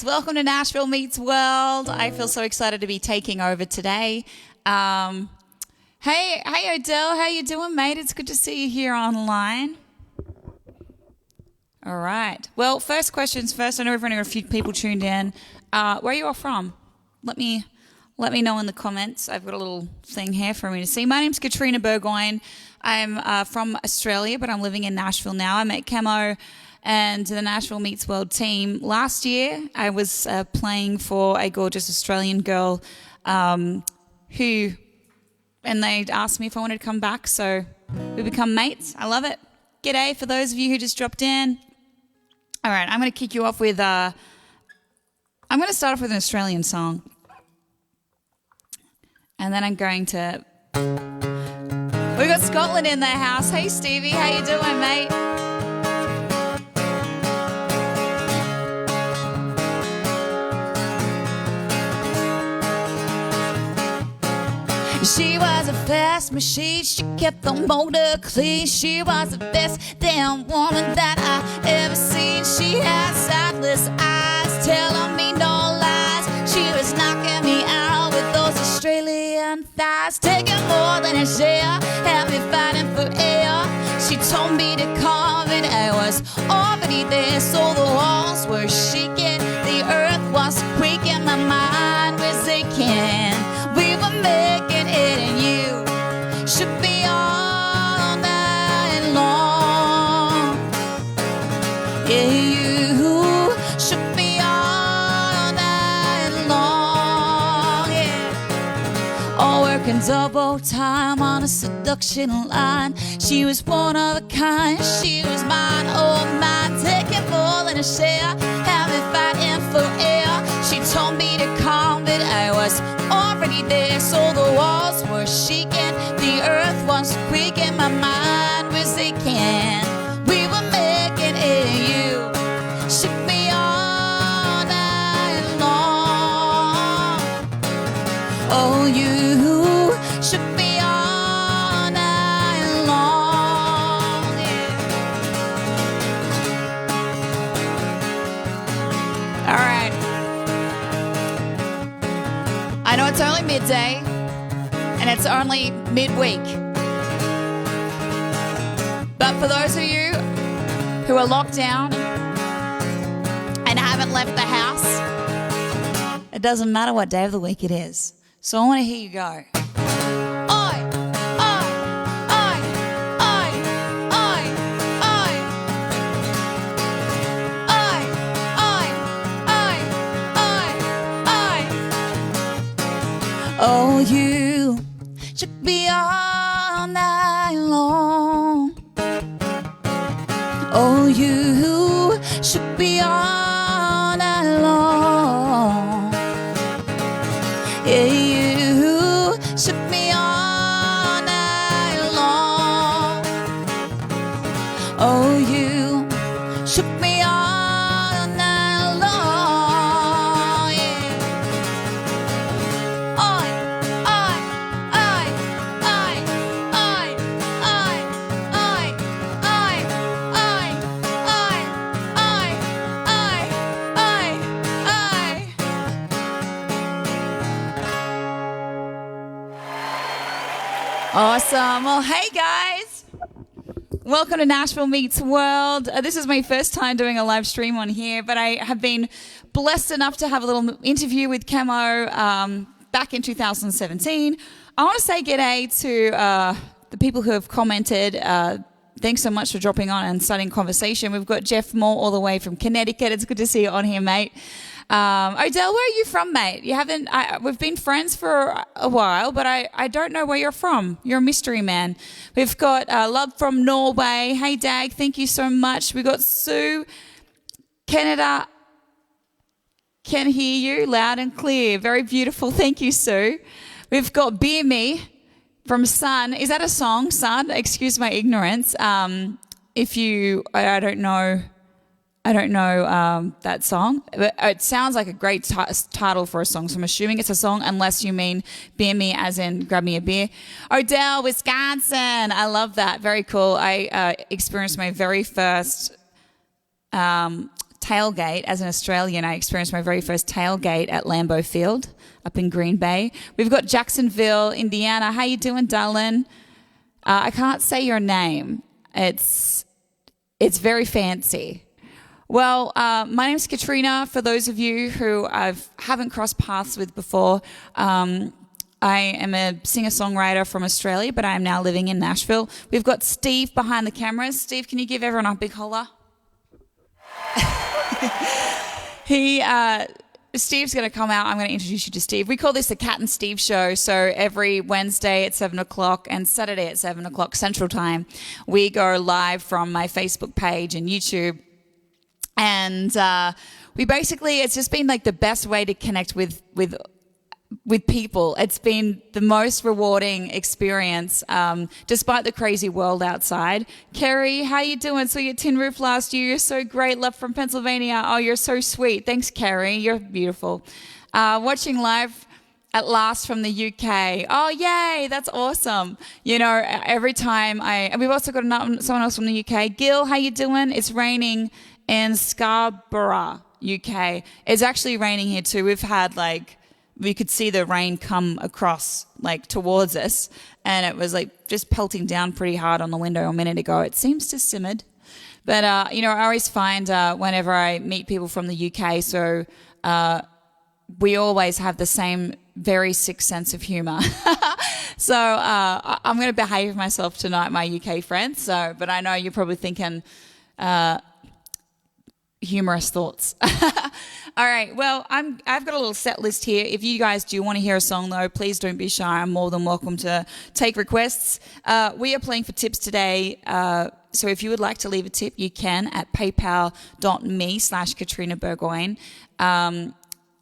welcome to Nashville Meets World. I feel so excited to be taking over today. Hey Odell, how you doing, mate? It's good to see you here online. All right. Well, first questions first. I know we've only got a few people tuned in. Where are you all from? Let me know in the comments. I've got a little thing here for me to see. My name's Katrina Burgoyne. I'm from Australia, but I'm living in Nashville now. I met Camo and the Nashville Meets World team last year. I was playing for a gorgeous Australian girl and they asked me if I wanted to come back, so we become mates. I love it. G'day for those of you who just dropped in. All right, I'm going to kick you off with, I'm going to start off with an Australian song. And then I'm going to, we got Scotland in the house. Hey Stevie, how you doing, mate? She was a fast machine, she kept the motor clean. She was the best damn woman that I ever seen. She had sightless eyes, telling me no lies. She was knocking me out with those Australian thighs, taking more than a share, had me fighting for air. She told me to carve it, I was already there. So the walls were shaking, the earth was quaking, my mind was aching. We were making it and you should be all night long. Yeah, you should be all night long. Yeah. All working double time on a seduction line. She was one of a kind, she was mine, oh mine. Taking more than a share, had me fighting for air. She told me to calm it, I was already there. So the walls were shaking, the earth was quaking, my mind was aching. We were making it, you should be all night long. Oh, you should be all night long. Yeah. All right. I know it's only midday, and it's only midweek. But for those of you who are locked down and haven't left the house, it doesn't matter what day of the week it is. So I want to hear you go. Oi, oi, oi, oi, oi, oi. Oi, oi, oi, oi, oi. Oh, you should be all night long. Oh, you should be all night long. Yeah, you should be all night long. Oh, you should be all night long. Yeah. Oi, oi, oi, oi, oi, oi, oi, oi, oi, oi, oi, oi, oi. Awesome. Well, hey guys. Welcome to Nashville Meets World. This is my first time doing a live stream on here, but I have been blessed enough to have a little interview with Camo back in 2017. I want to say g'day to the people who have commented. Thanks so much for dropping on and starting conversation. We've got Jeff Moore all the way from Connecticut. It's good to see you on here, mate. Odell, where are you from, mate? You haven't. We've been friends for a while, but I don't know where you're from. You're a mystery man. We've got Love from Norway. Hey, Dag, thank you so much. We got Sue, Canada. Can hear you loud and clear. Very beautiful. Thank you, Sue. We've got Beer Me from Sun. Is that a song, Sun? Excuse my ignorance. If you, I don't know that song. It sounds like a great title for a song, so I'm assuming it's a song, unless you mean beer me as in grab me a beer. Odell, Wisconsin. I love that. Very cool. I experienced my very first tailgate. As an Australian, I experienced my very first tailgate at Lambeau Field up in Green Bay. We've got Jacksonville, Indiana. How you doing, darling? I can't say your name. It's very fancy. Well, my name's Katrina. For those of you who I haven't crossed paths with before, I am a singer-songwriter from Australia, but I am now living in Nashville. We've got Steve behind the cameras. Steve, can you give everyone a big holler? Steve's going to come out. I'm going to introduce you to Steve. We call this the Cat and Steve Show. So every Wednesday at 7 o'clock and Saturday at 7 o'clock Central Time, we go live from my Facebook page and YouTube. And we basically, it's just been like the best way to connect with people. It's been the most rewarding experience, despite the crazy world outside. Kerry, how you doing? So your tin roof last year. You're so great. Love from Pennsylvania. Oh, you're so sweet. Thanks, Kerry. You're beautiful. Watching live at last from the UK. Oh, yay. That's awesome. You know, every time we've also got someone else from the UK. Gil, how you doing? It's raining in Scarborough, UK. It's actually raining here too. We've had we could see the rain come across towards us, and it was just pelting down pretty hard on the window a minute ago. It seems to simmered. But, I always find whenever I meet people from the UK, so we always have the same very sick sense of humour. So I'm going to behave myself tonight, my UK friends. But I know you're probably thinking humorous thoughts. All right, well, I've got a little set list here. If you guys do want to hear a song, though, please don't be shy. I'm more than welcome to take requests. We are playing for tips today, so if you would like to leave a tip, you can at paypal.me/Katrina Burgoyne.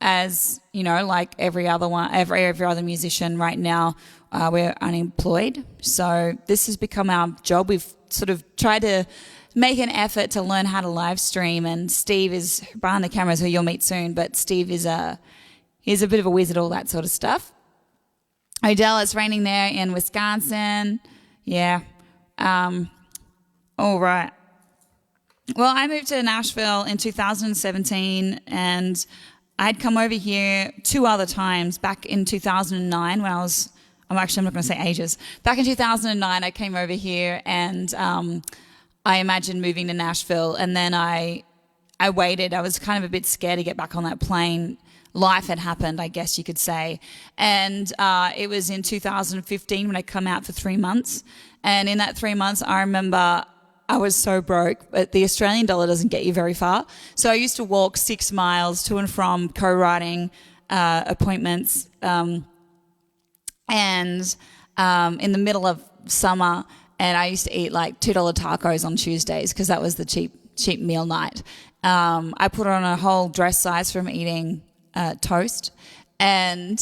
As you know, like every other musician right now, we're unemployed. So this has become our job. We've sort of tried to make an effort to learn how to live stream, and Steve is behind the cameras, who you'll meet soon, but Steve he's a bit of a wizard, all that sort of stuff. Odell, it's raining there in Wisconsin. Yeah. All right. Well, I moved to Nashville in 2017, and I'd come over here 2 other times. Back in 2009 when I'm not going to say ages. Back in 2009, I came over here, and I imagined moving to Nashville, and then I waited. I was kind of a bit scared to get back on that plane. Life had happened, I guess you could say. And it was in 2015 when I come out for 3 months. And in that 3 months, I remember I was so broke, but the Australian dollar doesn't get you very far. So I used to walk 6 miles to and from co-writing appointments. And in the middle of summer, and I used to eat $2 tacos on Tuesdays because that was the cheap meal night. I put on a whole dress size from eating toast. And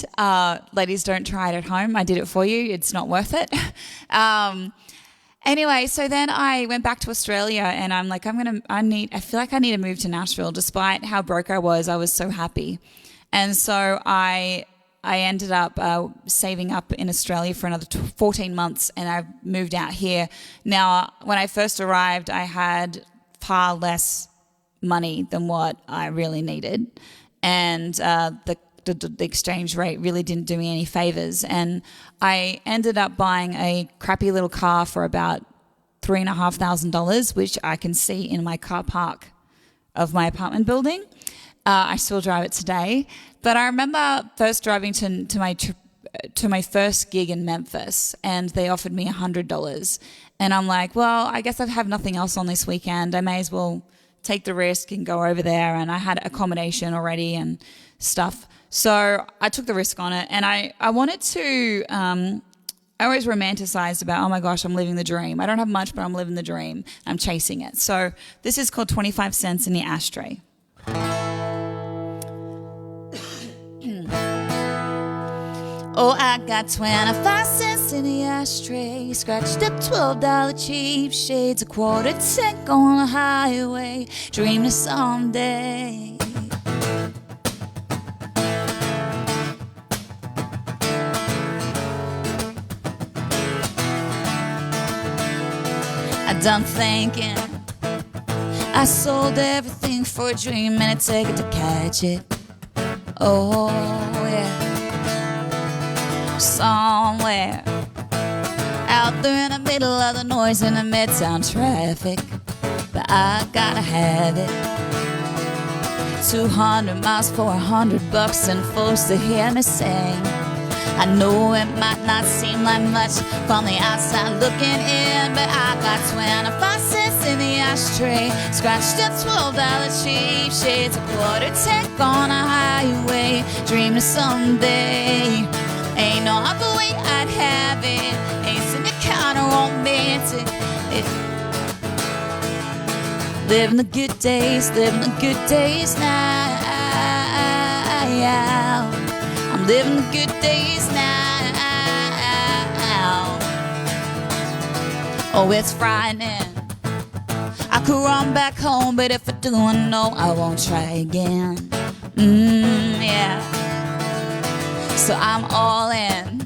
ladies, don't try it at home. I did it for you. It's not worth it. Anyway, so then I went back to Australia, and I'm like, I feel like I need to move to Nashville. Despite how broke I was so happy. And so I ended up saving up in Australia for another 14 months, and I moved out here. Now, when I first arrived, I had far less money than what I really needed, and the exchange rate really didn't do me any favors. And I ended up buying a crappy little car for about $3,500, which I can see in my car park of my apartment building. I still drive it today. But I remember first driving to my first gig in Memphis, and they offered me $100. And I'm like, well, I guess I have nothing else on this weekend. I may as well take the risk and go over there. And I had accommodation already and stuff. So I took the risk on it. And I wanted to, I always romanticized about, oh my gosh, I'm living the dream. I don't have much, but I'm living the dream. I'm chasing it. So this is called 25 Cents in the Ashtray. Oh, I got 25 cents in the ashtray, scratched up $12 cheap shades, a quarter tank on the highway, dreaming of someday. I done thinking, I sold everything for a dream and a ticket to catch it. Oh yeah. Somewhere out there in the middle of the noise in the midtown traffic, but I gotta have it. 200 miles for $100 and folks to hear me sing. I know it might not seem like much from the outside looking in, but I got 25 cents in the ashtray, scratched a $12 cheap shades, a quarter tank on a highway, dreaming someday. Ain't no other way I'd have it. Ain't any kind of romantic. Living the good days, living the good days now. I'm living the good days now. Oh, it's frightening. I could run back home, but if I do, I know I won't try again. Yeah. So I'm all in.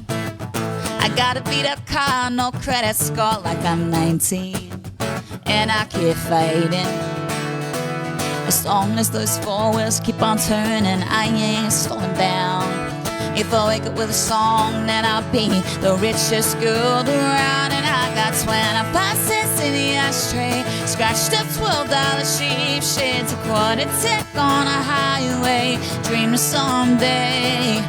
I got a beat up car, no credit score, like I'm 19, and I keep fighting. As long as those four wheels keep on turning, I ain't slowing down. If I wake up with a song, then I'll be the richest girl around. And I got 25 cents in the ashtray, scratched up $12 cheap shades, a quarter tick on a highway, dreaming someday.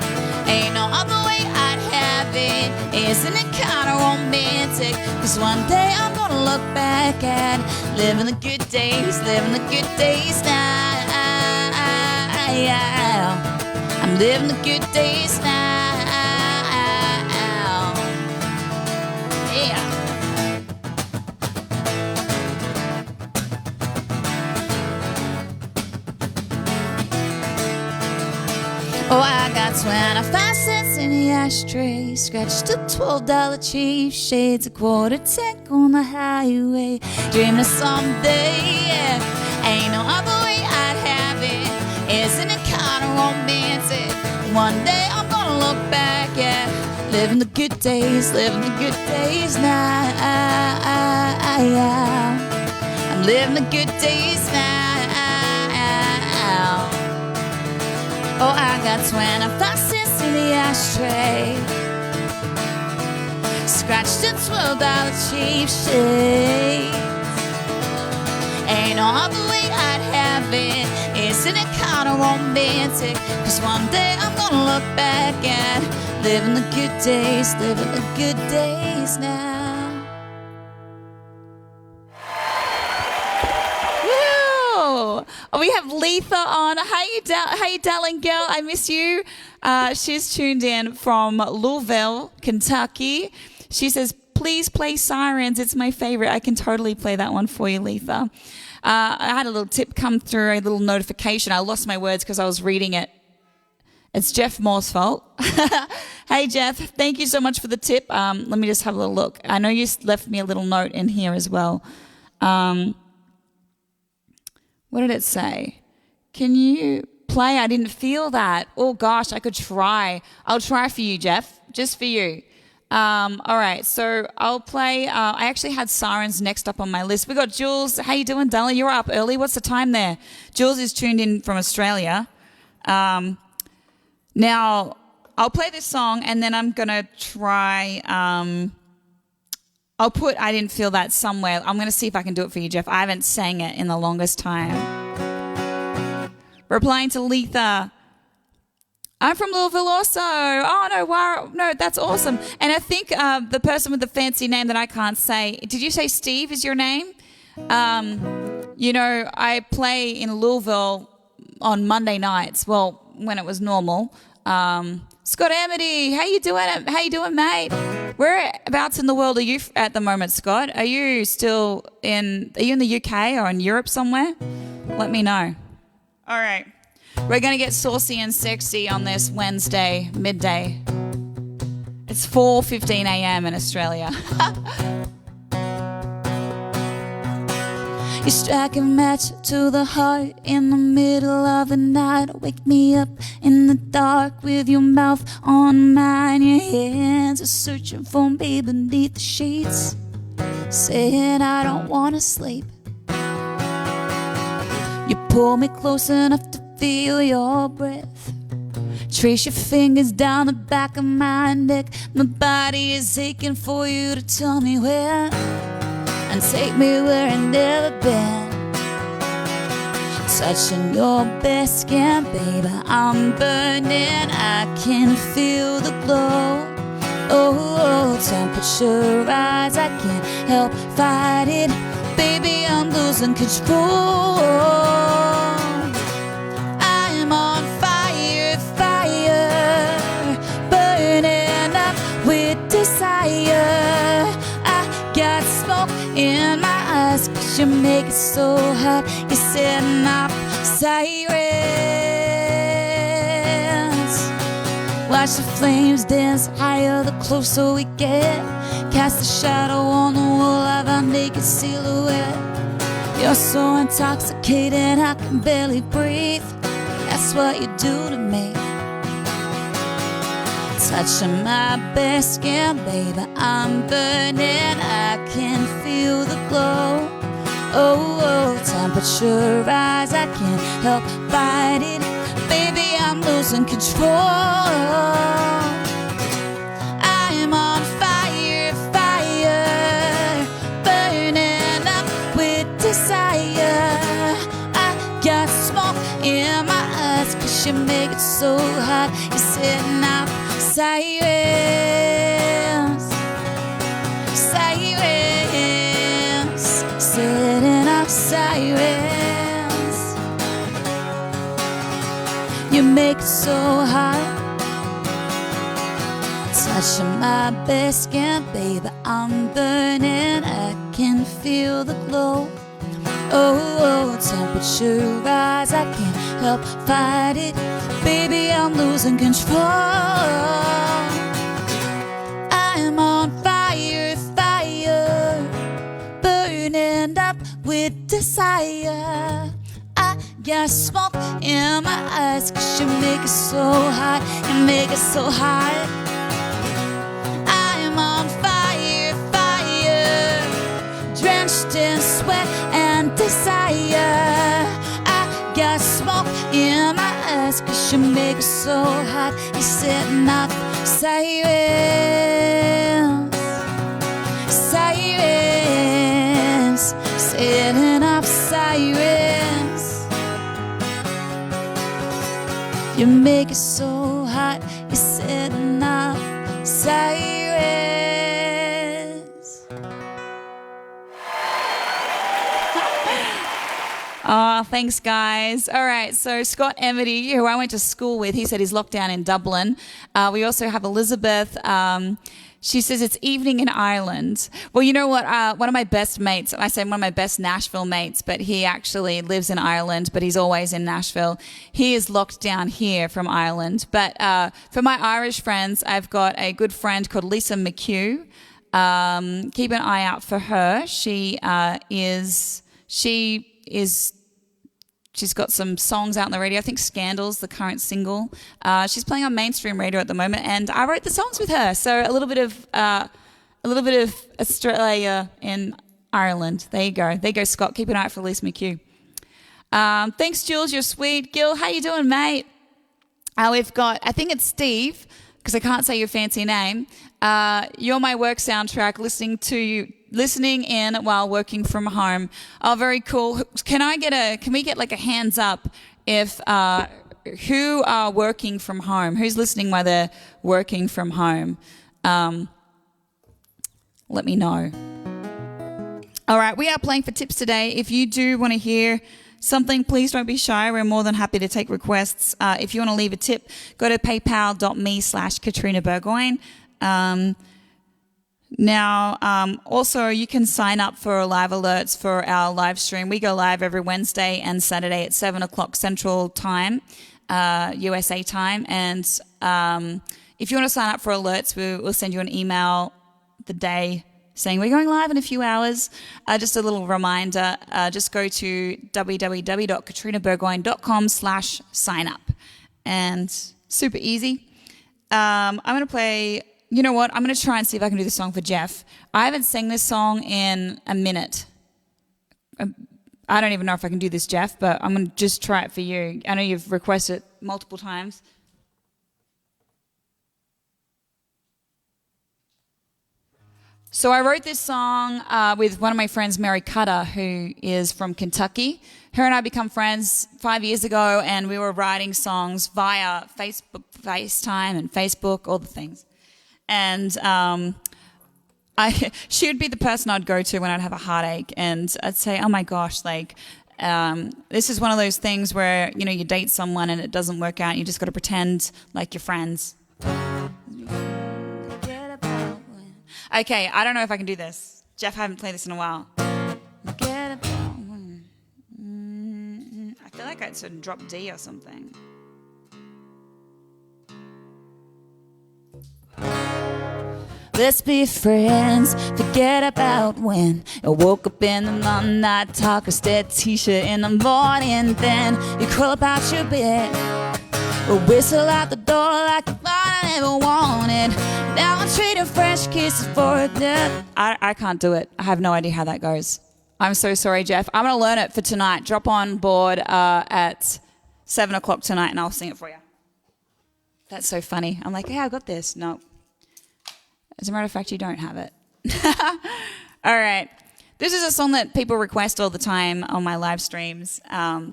Ain't no other way I'd have it. Isn't it kinda romantic? Cause one day I'm gonna look back at living the good days, living the good days now. I'm living the good days now. Yeah. Oh, I got 25 cents in the ashtray, scratched a $12 cheap shades, a quarter tank on the highway, dreaming of someday. Yeah. Ain't no other way I'd have it. Isn't it kind of romantic? One day I'm gonna look back at living the good days, living the good days now. I'm living the good days now. Oh, I got 25 cents in the ashtray, scratched a $12 cheap shades. Ain't no other way I'd have it. Isn't it kind of romantic? Cause one day I'm gonna look back at living the good days, living the good days now. Woo! Oh, we have Letha on. Hey, darling girl, I miss you. She's tuned in from Louisville, Kentucky. She says, please play Sirens. It's my favorite. I can totally play that one for you, Letha. I had a little tip come through, a little notification. I lost my words because I was reading it. It's Jeff Moore's fault. Hey, Jeff, thank you so much for the tip. Let me just have a little look. I know you left me a little note in here as well. What did it say? Can you play? I didn't feel that. Oh, gosh, I could try. I'll try for you, Jeff, just for you. All right, so I'll play. I actually had Sirens next up on my list. We got Jules. How you doing, darling? You're up early. What's the time there? Jules is tuned in from Australia. Now, I'll play this song, and then I'm going to try... I'll put I Didn't Feel That somewhere. I'm going to see if I can do it for you, Jeff. I haven't sang it in the longest time. Replying to Letha. I'm from Louisville also. Oh, no, wow. No, that's awesome. And I think the person with the fancy name that I can't say, did you say Steve is your name? You know, I play in Louisville on Monday nights. Well, when it was normal. Scott Amity, how you doing? How you doing, mate? Whereabouts in the world are you at the moment, Scott? Are you still in the UK or in Europe somewhere? Let me know. All right. We're going to get saucy and sexy on this Wednesday, midday. It's 4:15 a.m. in Australia. You strike a match to the heart in the middle of the night. Wake me up in the dark with your mouth on mine. Your hands are searching for me beneath the sheets, saying I don't want to sleep. pull me close enough to feel your breath. Trace your fingers down the back of my neck. My body is aching for you to tell me where, and take me where I've never been. Touching your bare skin, baby, I'm burning. I can feel the glow. Oh, temperature rise, I can't help fight it. Baby, I'm losing control. I'm on fire, fire, burning up with desire. I got smoke in my eyes, 'cause you make it so hot. You're setting off sirens. Watch the flames dance higher the closer we get. Cast a shadow on the wall of our naked silhouette. You're so intoxicating, I can barely breathe. That's what you do to me. Touching my bare skin, baby, I'm burning. I can feel the glow. Oh, temperature rise, I can't help fight it. Baby, I'm losing control. I'm on fire, fire, burning up with desire. I got smoke in my eyes, 'cause you make it so hot. You're setting off sirens, sirens, setting off sirens. You make it so hot. Touching my bare skin, baby, I'm burning. I can feel the glow. Oh, temperature rise, I can't help fight it. Baby, I'm losing control. I'm on fire, fire, burning up with desire. I got smoke in my eyes, 'cause you make it so hot. You make it so hot. I'm on fire, fire, drenched in sweat and desire. I got smoke in my eyes, 'cause you make it so hot. You're setting off sirens, sirens, setting off sirens. You make it so hot. You're setting off sirens. Oh, thanks, guys. All right, so Scott Emity, who I went to school with, he said he's locked down in Dublin. We also have Elizabeth. She says it's evening in Ireland. Well, you know what? One of my best mates, I say one of my best Nashville mates, but he actually lives in Ireland, but he's always in Nashville. He is locked down here from Ireland. But for my Irish friends, I've got a good friend called Lisa McHugh. Keep an eye out for her. She's got some songs out on the radio. I think Scandal's the current single. She's playing on mainstream radio at the moment, and I wrote the songs with her. So a little bit of Australia in Ireland. There you go. There you go, Scott. Keep an eye out for Lisa McHugh. Thanks, Jules. You're sweet. Gil, how you doing, mate? We've got, I think it's Steve, because I can't say your fancy name. You're my work soundtrack, listening in while working from home. Oh, very cool. Can we get like a hands up if who are working from home? Who's listening while they're working from home? Let me know. All right, we are playing for tips today. If you do want to hear something, please don't be shy. We're more than happy to take requests. If you want to leave a tip, go to paypal.me/Katrina Burgoyne. Also, you can sign up for live alerts for our live stream. We go live every Wednesday and Saturday at 7 o'clock Central Time, USA time. And if you want to sign up for alerts, we'll send you an email the day saying we're going live in a few hours. Just a little reminder, just go to www.katrinaburgoyne.com/sign up. And super easy. I'm going to play... You know what? I'm going to try and see if I can do the song for Jeff. I haven't sang this song in a minute. I don't even know if I can do this, Jeff, but I'm going to just try it for you. I know you've requested it multiple times. So I wrote this song with one of my friends, Mary Cutter, who is from Kentucky. Her and I became friends 5 years ago, and we were writing songs via Facebook, FaceTime and Facebook, all the things. And she would be the person I'd go to when I'd have a heartache, and I'd say, oh my gosh, like, this is one of those things where, you know, you date someone and it doesn't work out and you just got to pretend like you're friends. Okay, I don't know if I can do this. Jeff, I haven't played this in a while. I feel like I'd sort of drop D or something. Let's be friends, forget about when I woke up in the morning, I'd talk a steady t-shirt in the morning. Then you curl up out your bed, or whistle out the door like the fun I never wanted. Now I'm trading fresh kisses for a death. I can't do it. I have no idea how that goes. I'm so sorry, Jeff. I'm going to learn it for tonight. Drop on board at 7 o'clock tonight and I'll sing it for you. That's so funny. I'm like, hey, I got this. No. As a matter of fact, you don't have it. All right. This is a song that people request all the time on my live streams. I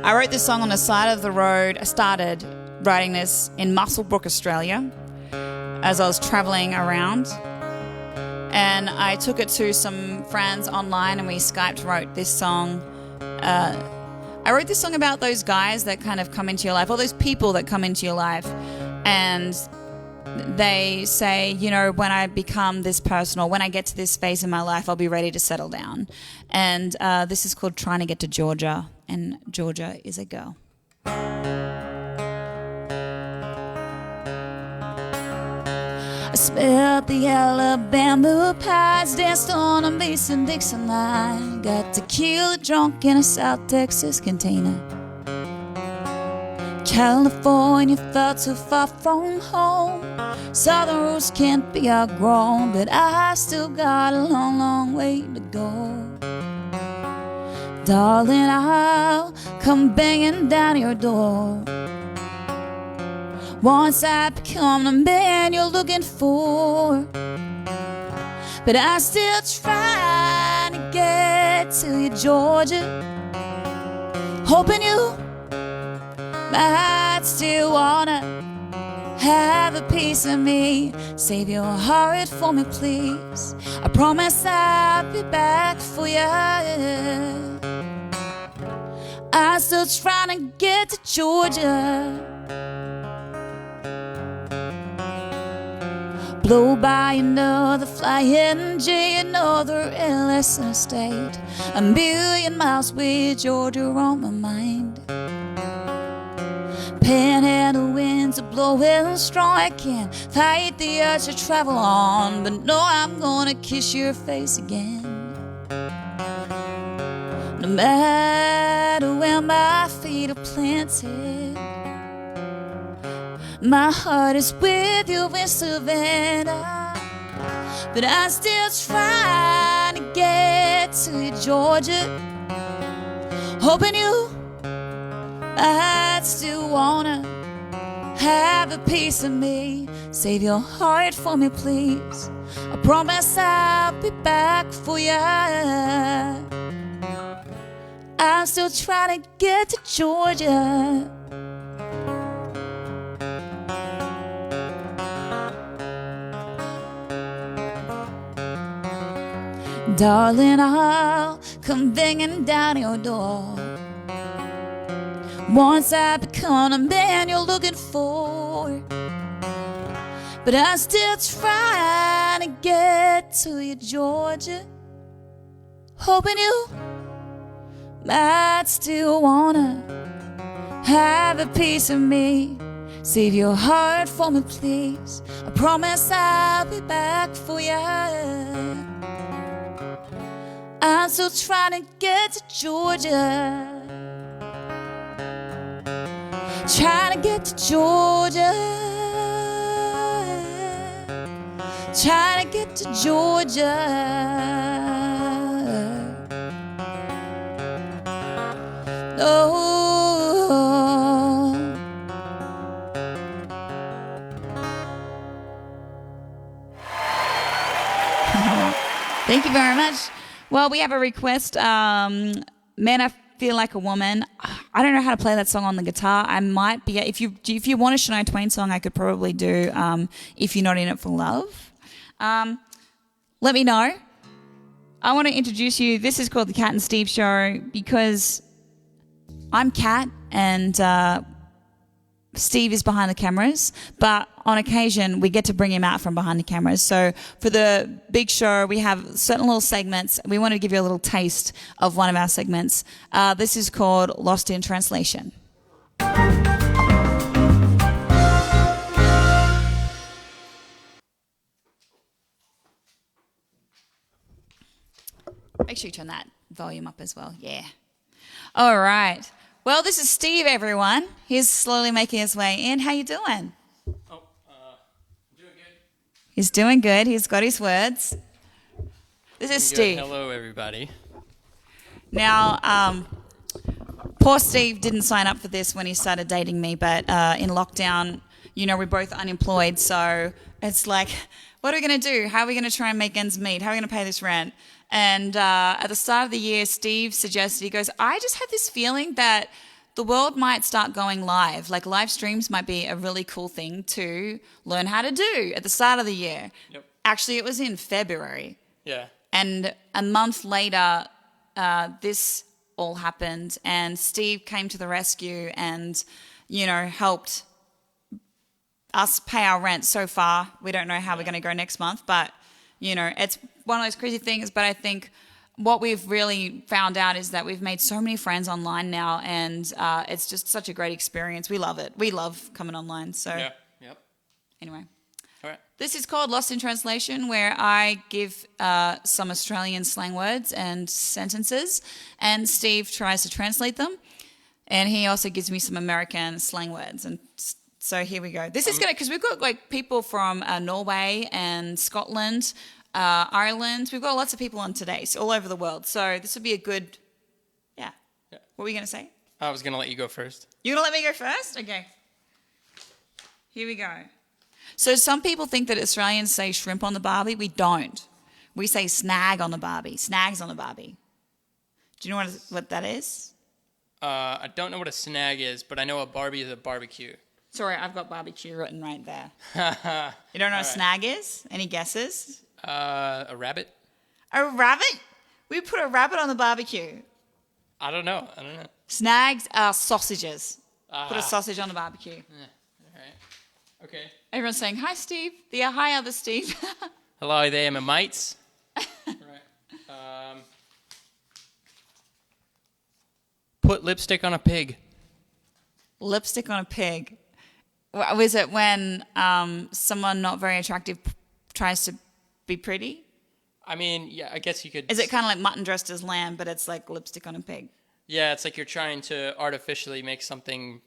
wrote this song on the side of the road. I started writing this in Muswellbrook, Australia, as I was traveling around. And I took it to some friends online and we Skyped, wrote this song. I wrote this song about those guys that kind of come into your life, or those people that come into your life. And they say, you know, when I become this person or when I get to this phase in my life, I'll be ready to settle down. And this is called Trying to Get to Georgia, and Georgia is a girl. I smelled the Alabama pies, danced on a Mason-Dixon line, got tequila drunk in a South Texas container. California felt too far from home. Southern roots can't be outgrown, but I still got a long, long way to go. Darling, I'll come banging down your door once I become the man you're looking for. But I still trying to get to you, Georgia, hoping you might still wanna have a piece of me. Save your heart for me, please. I promise I'll be back for you. I'm still trying to get to Georgia. Blow by another flying J, another LS in a state. A million miles with Georgia on my mind. Panhandle winds are blowing strong. I can't fight the urge to travel on, but no, I'm gonna kiss your face again. No matter where my feet are planted, my heart is with you in Savannah. But I'm still trying to get to you, Georgia, hoping you might still wanna have a piece of me. Save your heart for me, please. I promise I'll be back for you. I'm still trying to get to Georgia. Darling, I'll come banging down your door once I become the man you're looking for. But I'm still trying to get to you, Georgia, hoping you might still wanna have a piece of me. Save your heart for me, please. I promise I'll be back for you. I'm still trying to get to Georgia. Trying to get to Georgia. Trying to get to Georgia. Thank you very much. Well, we have a request. Man, I Feel Like a Woman. I don't know how to play that song on the guitar. I might be. If you want a Shania Twain song, I could probably do If You're Not In It For Love. Let me know. I want to introduce you. This is called The Cat and Steve Show because I'm Cat and Steve is behind the cameras, but on occasion we get to bring him out from behind the cameras. So for the big show, we have certain little segments. We want to give you a little taste of one of our segments. This is called Lost in Translation. Make sure you turn that volume up as well. Yeah. All right. Well, this is Steve, everyone. He's slowly making his way in. How you doing? Doing good. He's doing good. He's got his words. This is Steve. Hello, everybody. Now, poor Steve didn't sign up for this when he started dating me, but in lockdown, we're both unemployed, so it's like, what are we going to do? How are we going to try and make ends meet? How are we going to pay this rent? And at the start of the year, Steve suggested, he goes, I just had this feeling that the world might start going live. Like live streams might be a really cool thing to learn how to do at the start of the year. Yep. Actually, it was in February. Yeah. And a month later, this all happened. And Steve came to the rescue and, helped us pay our rent so far. We don't know how we're going to go next month, but, it's one of those crazy things. But I think what we've really found out is that we've made so many friends online now, and it's just such a great experience. We love it. We love coming online. So, yeah. Yep. Anyway. All right. This is called Lost in Translation, where I give some Australian slang words and sentences, and Steve tries to translate them. And he also gives me some American slang words. And so here we go. This is because we've got people from Norway and Scotland, Ireland. We've got lots of people on today, so all over the world. So this would be a good, yeah. What were you going to say? I was going to let you go first. You're going to let me go first? Okay. Here we go. So some people think that Australians say shrimp on the barbie. We don't. We say snag on the barbie. Snags on the barbie. Do you know what that is? I don't know what a snag is, but I know a barbie is a barbecue. Sorry, I've got barbecue written right there. You don't know what a snag is? Any guesses? A rabbit? A rabbit? We put a rabbit on the barbecue. I don't know. Snags are sausages. Put a sausage on the barbecue. All right. Okay. Everyone's saying, hi, Steve. Hi, other Steve. Hello there, my mates. Right. Put lipstick on a pig. Lipstick on a pig. Was it when someone not very attractive tries to be pretty? I mean, yeah, I guess you could... Is it kind of like mutton dressed as lamb, but it's like lipstick on a pig? Yeah, it's like you're trying to artificially make something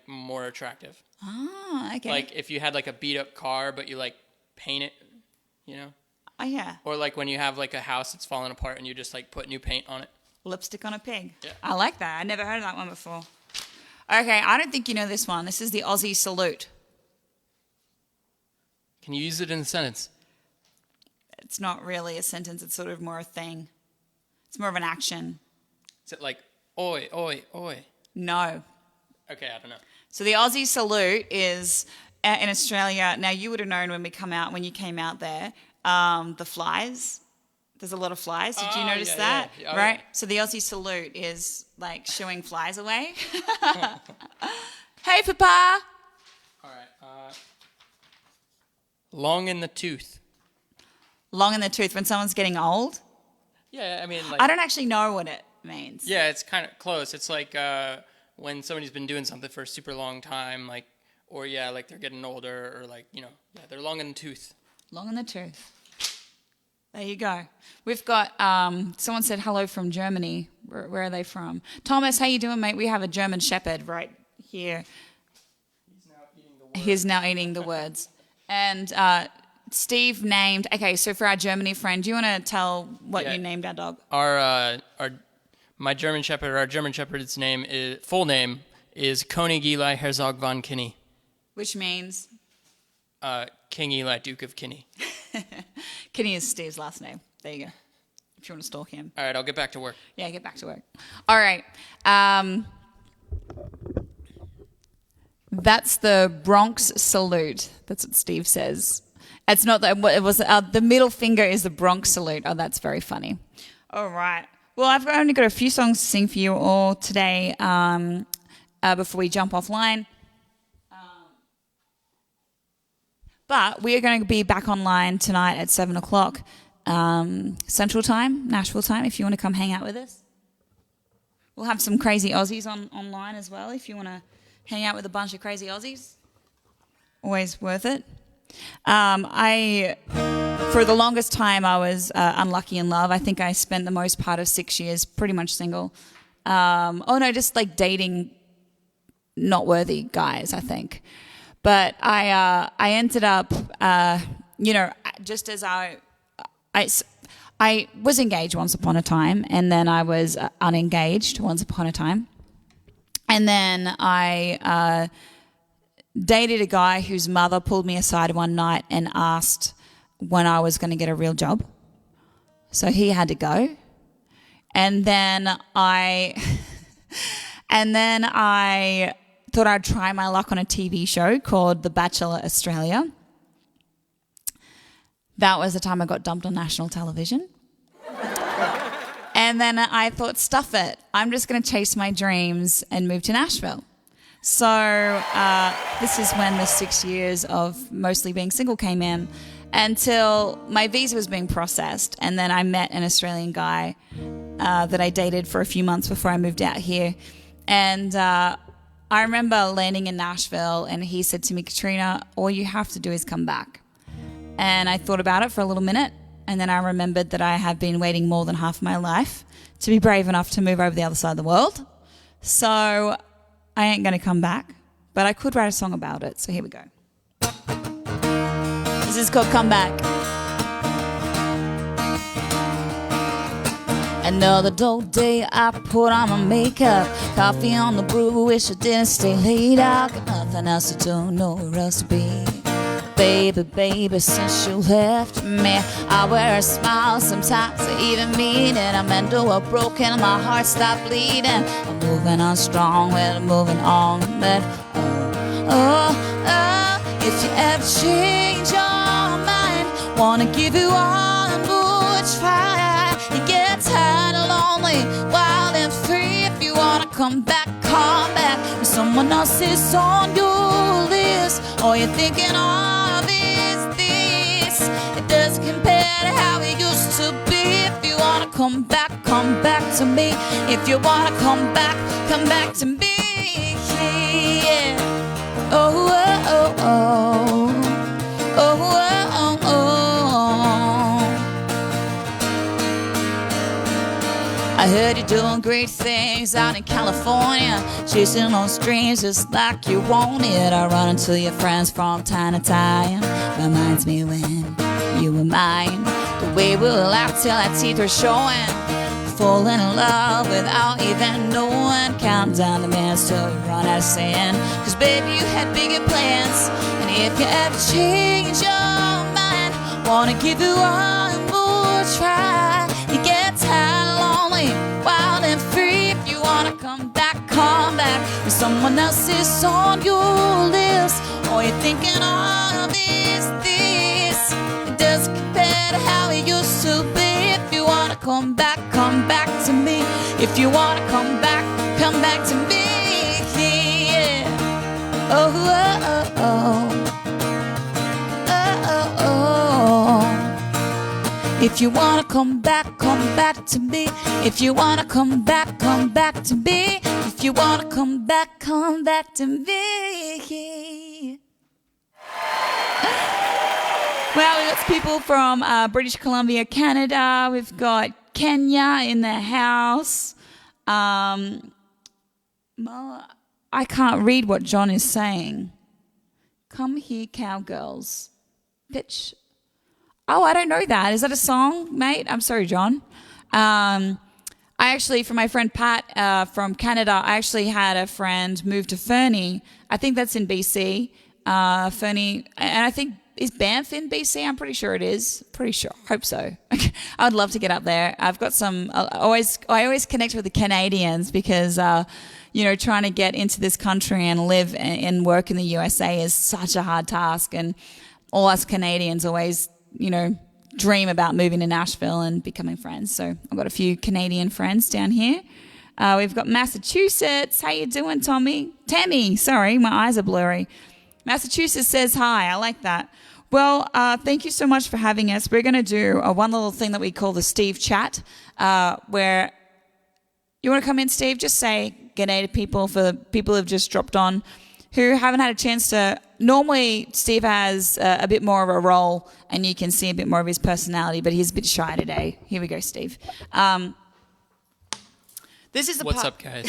more attractive. Oh, okay. Like if you had a beat up car, but you paint it, Oh, yeah. Or when you have a house that's falling apart and you just put new paint on it. Lipstick on a pig. Yeah. I like that. I never heard of that one before. Okay, I don't think you know this one. This is the Aussie salute. Can you use it in a sentence? It's not really a sentence. It's sort of more a thing. It's more of an action. Is it oi, oi, oi? No. Okay, I don't know. So the Aussie salute is in Australia. Now, you would have known when you came out there, the flies. There's a lot of flies. Did you notice that? Yeah. Oh, right? Yeah. So the Aussie salute is shooing flies away. Hey, Papa. All right. Long in the tooth. Long in the tooth when someone's getting old? Yeah, I mean, I don't actually know what it means. Yeah, it's kind of close. It's when somebody's been doing something for a super long time, or they're getting older, or they're long in the tooth. Long in the tooth. There you go. We've got, someone said hello from Germany. Where are they from? Thomas, how you doing, mate? We have a German Shepherd right here. He's now eating the words. And Steve named, okay, so for our Germany friend, do you want to tell what you named our dog? Our German Shepherd's full name is König Eli Herzog von Kinney. Which means? King Eli, Duke of Kinney. Kinney is Steve's last name. There you go. if you want to stalk him. All right, I'll get back to work. Yeah, get back to work. All right. That's the Bronx salute. That's what Steve says. It's not that it was. The middle finger is the Bronx salute. Oh, that's very funny. All right. Well, I've only got a few songs to sing for you all today before we jump offline. But we are going to be back online tonight at 7 o'clock Central Time, Nashville time, if you want to come hang out with us. We'll have some crazy Aussies online as well if you want to hang out with a bunch of crazy Aussies. Always worth it. For the longest time, I was unlucky in love. I think I spent the most part of 6 years pretty much single. Just like dating not worthy guys, I think. But I ended up, just as I was engaged once upon a time, and then I was unengaged once upon a time. And then I dated a guy whose mother pulled me aside one night and asked when I was going to get a real job. So he had to go. And then I thought I'd try my luck on a TV show called The Bachelor Australia. That was the time I got dumped on national television. And then I thought, stuff it. I'm just going to chase my dreams and move to Nashville. So this is when the 6 years of mostly being single came in, until my visa was being processed. And then I met an Australian guy that I dated for a few months before I moved out here. And I remember landing in Nashville, and he said to me, Katrina, all you have to do is come back. And I thought about it for a little minute, and then I remembered that I have been waiting more than half my life to be brave enough to move over the other side of the world. So I ain't going to come back, but I could write a song about it. So here we go. This is called Come Back. Another dull day, I put on my makeup, coffee on the brew, wish I didn't stay late out. Got nothing else to do, nowhere else to be. Baby, since you left me, I wear a smile, sometimes I even mean it. I'm into or broken, my heart stopped bleeding. I'm moving on strong, well, I'm moving on, but if you ever change your mind, wanna give you one more try. You get tired of lonely, wild and free. If you wanna come back, when someone else is on your list. All you're thinking of is this. It doesn't compare to how it used to be. If you wanna come back to me. If you wanna come back to me. Yeah. Oh, oh, oh, oh. Oh, oh, oh, oh. I heard you're doing great things out in California, chasing those dreams just like you want it. I run into your friends from time to time. Reminds me when you were mine. The way we laughed till our teeth were showing. Falling in love without even knowing. Count down the minutes till we run out of sand. Cause baby, you had bigger plans. And if you ever change your mind, wanna give you one more try. You get tired of lonely, wild and free. If you wanna come back when someone else is on your list. All you're thinking of is this. It doesn't compare to how it used to be. If you wanna come back to me. If you wanna come back to me. Yeah. Oh, oh, oh, oh. Oh, oh, oh. If you wanna come back to me. If you wanna come back to me. If you wanna come back to me. Well, we've got people from British Columbia, Canada. We've got Kenya in the house. I can't read what John is saying. Come here, cowgirls. Pitch. Oh, I don't know that. Is that a song, mate? I'm sorry, John. I actually, for my friend Pat from Canada, I actually had a friend move to Fernie. I think that's in BC. Fernie, and I think, is Banff in BC? I'm pretty sure it is. Pretty sure. Hope so. I would love to get up there. I've got some. I always connect with the Canadians because, trying to get into this country and live and work in the USA is such a hard task. And all us Canadians always, dream about moving to Nashville and becoming friends. So I've got a few Canadian friends down here. We've got Massachusetts. How you doing, Tommy? Tammy. Sorry, my eyes are blurry. Massachusetts says hi. I like that. Well, thank you so much for having us. We're going to do one little thing that we call the Steve Chat, where you want to come in, Steve? Just say g'day to people, for the people who've just dropped on, who haven't had a chance to. Normally, Steve has a bit more of a role, and you can see a bit more of his personality, but he's a bit shy today. Here we go, Steve. This is the What's part, up, guys?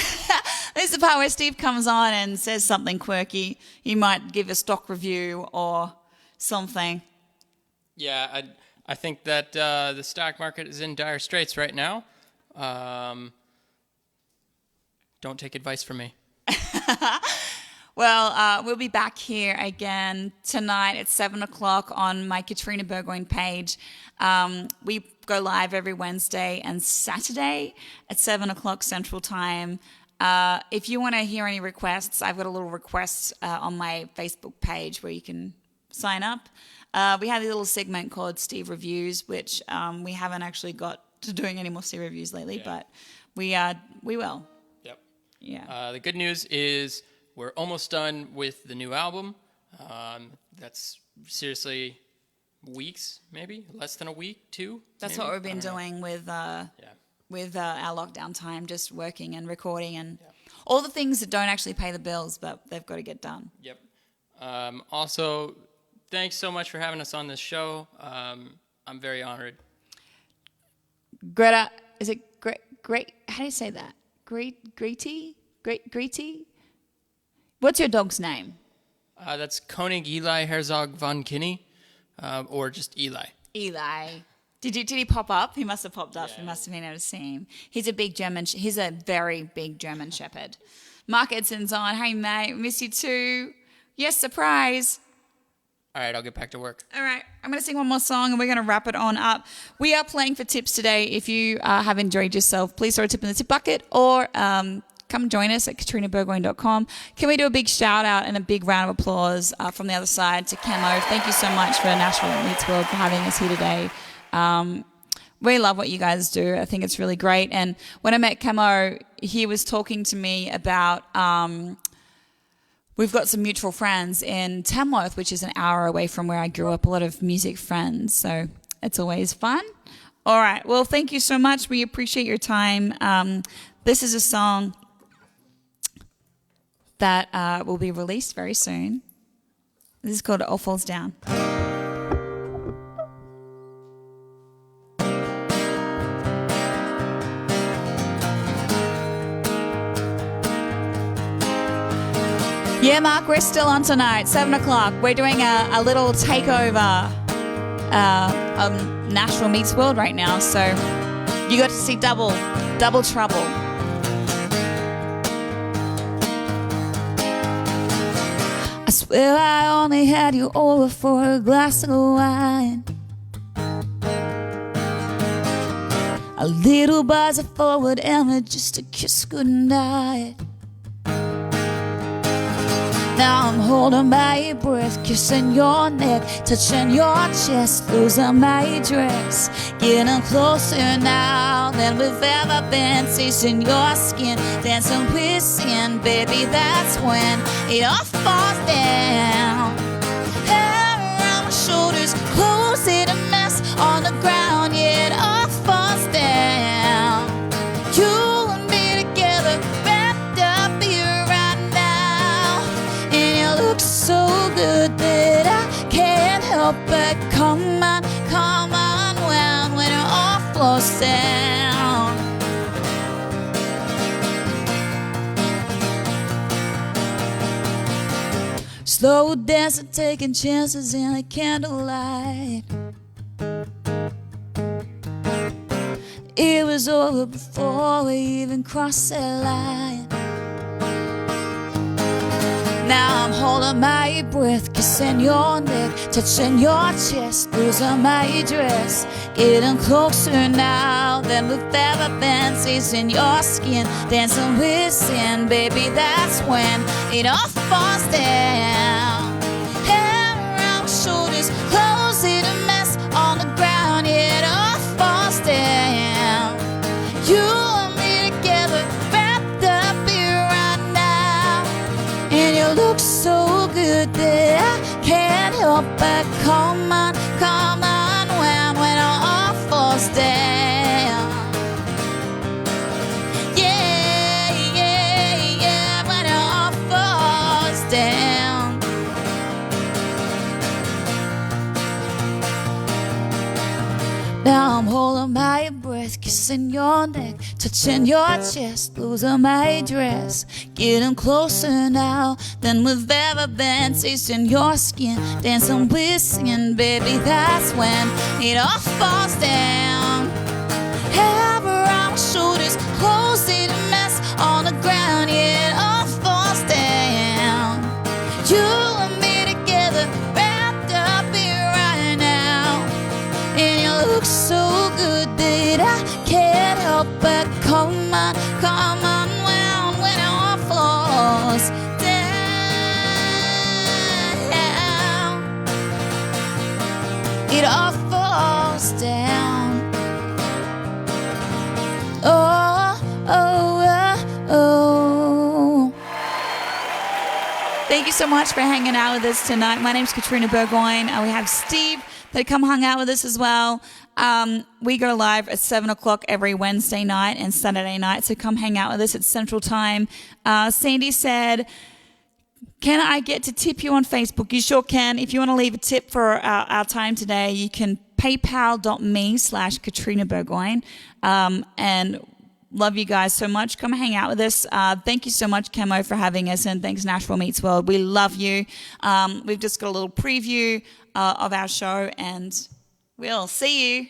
This is the part where Steve comes on and says something quirky. He might give a stock review or something. Yeah, I think that the stock market is in dire straits right now. Don't take advice from me. Well, we'll be back here again tonight at 7 o'clock on my Katrina Burgoyne page. We go live every Wednesday and Saturday at 7 o'clock Central Time. If you want to hear any requests, I've got a little request on my Facebook page where you can sign up. We have a little segment called Steve Reviews, which we haven't actually got to doing any more Steve Reviews lately, but we will. Yep. Yeah. The good news is we're almost done with the new album. That's seriously weeks, maybe less than a week, 2. That's maybe? what we've been doing with our lockdown time, just working and recording and all the things that don't actually pay the bills, but they've got to get done. Yep. Also, thanks so much for having us on this show. I'm very honored. Greta, is it great? How do you say that? Greety? What's your dog's name? That's Koenig Eli Herzog von Kinney, or just Eli. Eli. Did he pop up? He must have popped up. Yeah. You must have been able to see him. He's a very big German Shepherd. Mark Edson's on. Hey, mate. Miss you too. Yes, surprise. All right, I'll get back to work. All right, I'm going to sing one more song and we're going to wrap it on up. We are playing for tips today. If you have enjoyed yourself, please throw a tip in the tip bucket or come join us at katrinaburgoyne.com. Can we do a big shout out and a big round of applause from the other side to Camo? Thank you so much for Nashville Meets World for having us here today. We love what you guys do. I think it's really great. And when I met Camo, he was talking to me about we've got some mutual friends in Tamworth, which is an hour away from where I grew up, a lot of music friends. So it's always fun. All right. Well, thank you so much. We appreciate your time. This is a song that will be released very soon. This is called It All Falls Down. Yeah, Mark, we're still on tonight, 7 o'clock. We're doing a little takeover of Nashville Meets World right now, so you got to see double trouble. I swear I only had you over for a glass of wine, a little buzz of forward and just a kiss goodnight. Now I'm holding by your breath, kissing your neck, touching your chest, losing my dress, getting closer now than we've ever been, tasting your skin, dancing with sin, baby, that's when it all falls down. Hair around my shoulders, clothes in a mess on the ground, yeah, it all falls down. You and me together, wrapped up here right now, and you look so good that I can't help but come on, when it all flows down. Slow dancing, taking chances in the candlelight. It was over before we even crossed that line. Now I'm holding my breath, kissing your neck, touching your chest, losing my dress, getting closer now than we've ever been, tasting your skin, dancing with sin, baby, that's when it all falls down. Hair around my shoulders, clothes in a mess on the ground, yeah, it all falls down. You and me together, wrapped up here right now, and you look so good that I can't help but come on, when it all falls down. Yeah, yeah, yeah, when it all falls down. Now I'm holding my breath, kissing your neck, touching your chest, losing my dress, getting closer now than we've ever been, tasting your skin, dancing with singing, baby, that's when it all falls down. Hair around my shoulders, clothes in a mess on the ground, yeah, it all falls down. You and me together, wrapped up here right now, and you look so good that I can't help but come on, when it all falls down. It all falls down. Oh, oh, oh, oh. Thank you so much for hanging out with us tonight. My name's Katrina Burgoyne. We have Steve that come hung out with us as well. We go live at 7 o'clock every Wednesday night and Saturday night, so come hang out with us at Central Time. Sandy said, can I get to tip you on Facebook? You sure can. If you want to leave a tip for our time today, you can paypal.me/Katrina Burgoyne. And love you guys so much. Come hang out with us. Thank you so much, Camo, for having us, and thanks Nashville Meets World. We love you. We've just got a little preview of our show, and we'll see you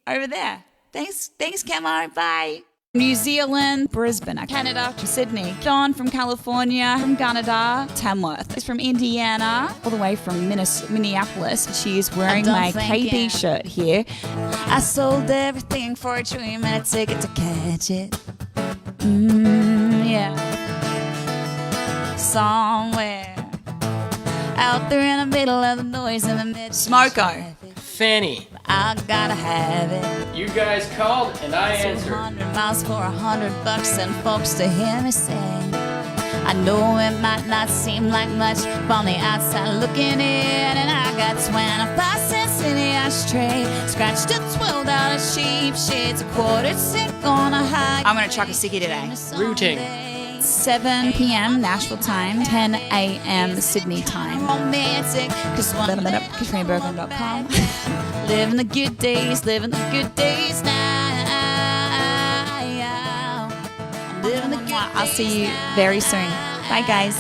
over there. Thanks, Camo. Bye. New Zealand, Brisbane, Canada, Sydney, John from California, from Canada, Tamworth is from Indiana, all the way from Minneapolis. She's wearing my KB shirt here. I sold everything for a dream and a ticket to catch it. Yeah. Somewhere out there in the middle of the noise in the mid Smoko. Fanny. I gotta have it. You guys called and I answered. 200 miles for $100 and folks to hear me sing. I know it might not seem like much from the outside looking in, and I got 25 cents in the ashtray, scratched a $12 cheap shades, a quarter sick on a high. I'm gonna chuck a sickie today. Rooting. 7 p.m. Nashville time, 10 a.m. Sydney time. Romantic, KatrinaBurgoyne.com. Living the good days now. Living the good days. I'll see you very soon. Bye, guys.